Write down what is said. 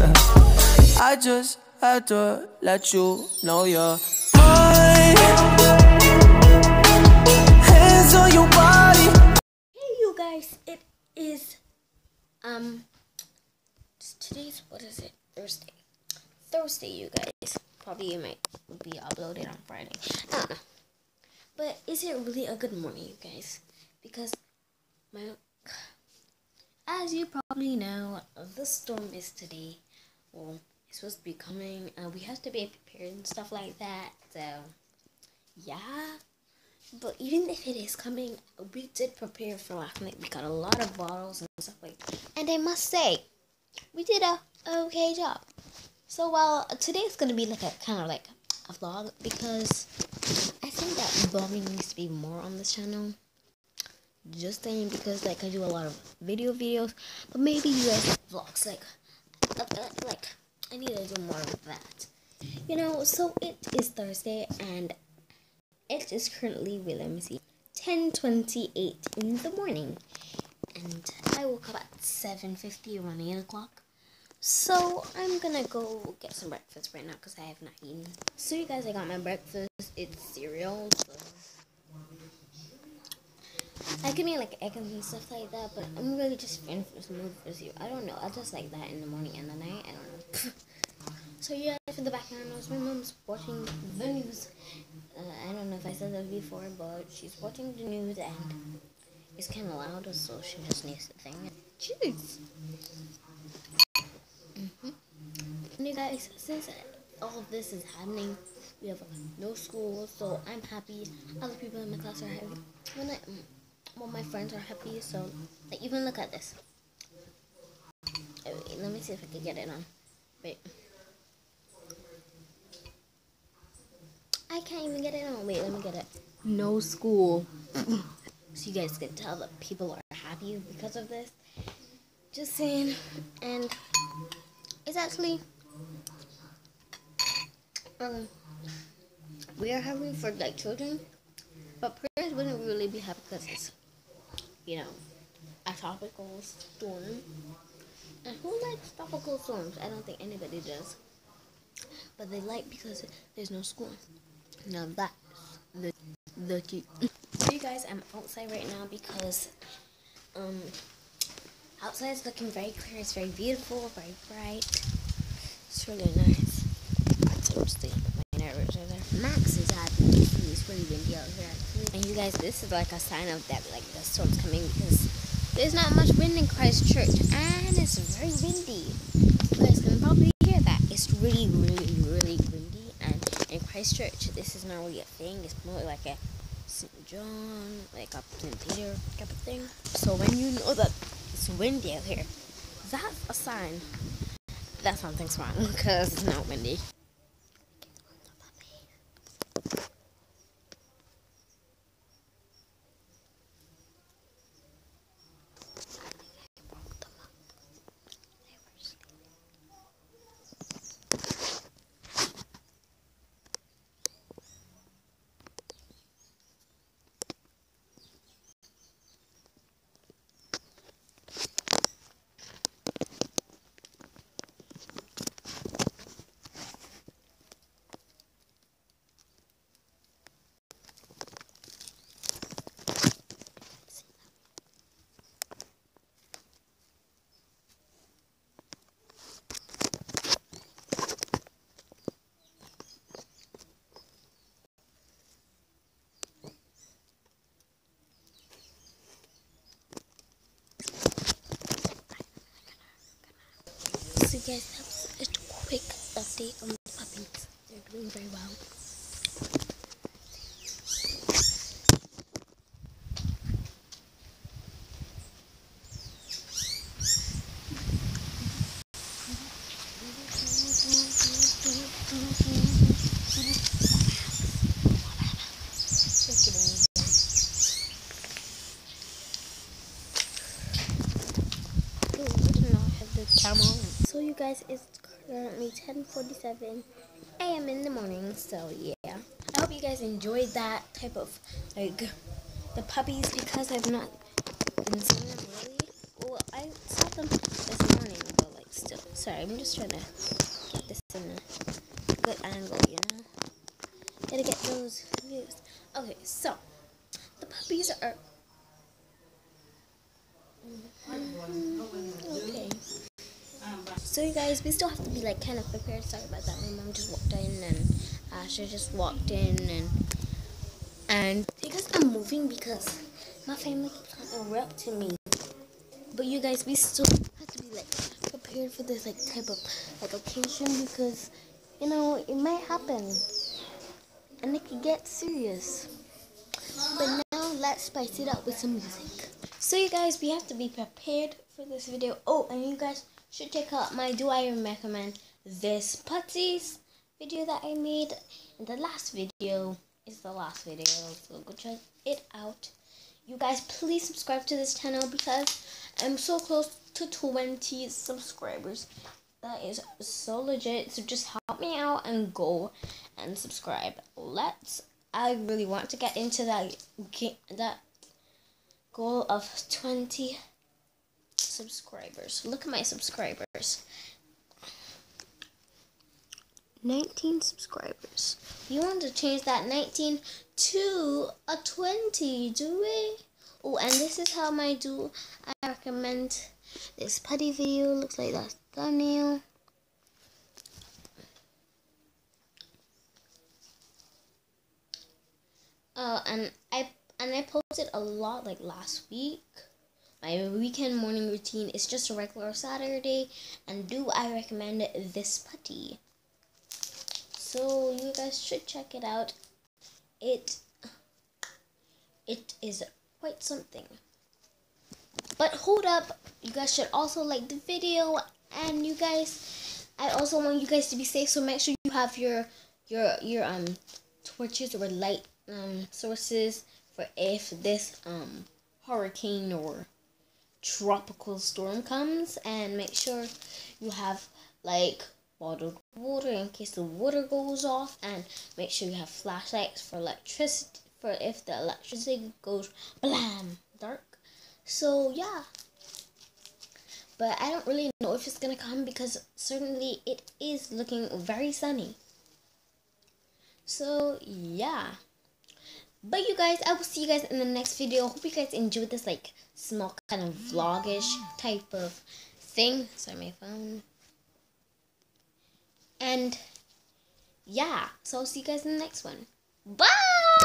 I just had to let you know you're mine. Hands on your body. Hey you guys, it is today's, what is it? Thursday, you guys. Probably it might be uploaded on Friday. I don't know. But is it really a good morning, you guys? Because as you probably know, the storm is today. Well, it's supposed to be coming. We have to be prepared and stuff like that. So, yeah. But even if it is coming, we did prepare for last night. We got a lot of bottles and stuff like that. And I must say, we did a okay job. So, well, today is going to be like a kind of like a vlog, because I think that vlogging needs to be more on this channel. Just saying, because like I do a lot of videos, but maybe you guys like vlogs, like I need to do more of that, you know. So it is Thursday, and it is currently, wait, let me see, 10:28 in the morning, and I woke up at 7:50, around 8 o'clock. So I'm gonna go get some breakfast right now because I have not eaten. So you guys, I got my breakfast. It's cereal. So I can eat like eggs and stuff like that, but I'm really just in the mood for cereal. I don't know. I just like that in the morning and the night. I don't know. So yeah, for the background noise, my mom's watching the news. I don't know if I said that before, but she's watching the news and it's kind of loud, so she just needs to think. Cheers. And you guys, since all of this is happening, we have no school, so I'm happy. Other people in my class are happy. Well, my friends are happy, so like, even look at this. Oh, wait, let me see if I can get it on. Wait. I can't even get it on. Wait, let me get it. No school. So you guys can tell that people are happy because of this. Just saying. And it's actually we are having for like children, but parents wouldn't really be happy because it's, you know, a tropical storm. And who likes tropical storms? I don't think anybody does. But they like because there's no school. Now that's the key. So you guys, I'm outside right now because outside is looking very clear. It's very beautiful, very bright. It's really nice. Seriously, my neighbors are there. Max is happy. It's really windy out here actually. And you guys, this is like a sign of that, like the storm's coming, because there's not much wind in Christchurch and it's very windy. You guys can probably hear that. It's really windy, and in Christchurch this is not really a thing. It's more like a St. John, like a St. Peter type of thing. So when you know that it's windy out here, that's a sign that something's wrong, because it's not windy. So guys, that was just a quick update on the puppies. They're doing very well. So you guys, it's currently 10:47 a.m. in the morning, so yeah. I hope you guys enjoyed that type of, like, the puppies, because I've not been seeing them really. Well, I saw them this morning, but like still. Sorry, I'm just trying to get this in a good angle, you know? Gotta get those views. Okay, so the puppies are. Okay. So you guys, we still have to be like kind of prepared. Sorry about that. My mom just walked in and Asher just walked in and you guys, I'm moving because my family keeps on interrupting me. But you guys, we still have to be like prepared for this like type of like occasion because you know it might happen and it could get serious. But now let's spice it up with some music. So you guys, we have to be prepared for this video. Oh, and you guys should check out my Do I Recommend This Putties video that I made. And the last video is the last video, so go check it out. You guys, please subscribe to this channel because I'm so close to 20 subscribers. That is so legit. So just help me out and go and subscribe. I really want to get into that goal of 20 subscribers. Look at my subscribers. 19 subscribers. You want to change that 19 to a 20, do we? Oh, and this is how I recommend this putty video. Looks like that thumbnail. Oh, and I posted a lot like last week. My weekend morning routine is just a regular Saturday, and do I recommend this putty? So you guys should check it out. It is quite something. But hold up, you guys should also like the video, and you guys, I also want you guys to be safe. So make sure you have your torches or light sources for if this hurricane or tropical storm comes, and make sure you have like bottled water in case the water goes off, and make sure you have flashlights for electricity for if the electricity goes blam dark. So yeah, but I don't really know if it's gonna come because certainly it is looking very sunny. So yeah, but you guys, I will see you guys in the next video. Hope you guys enjoyed this like small kind of vlogish type of thing. Sorry, my phone. And yeah, so I'll see you guys in the next one. Bye!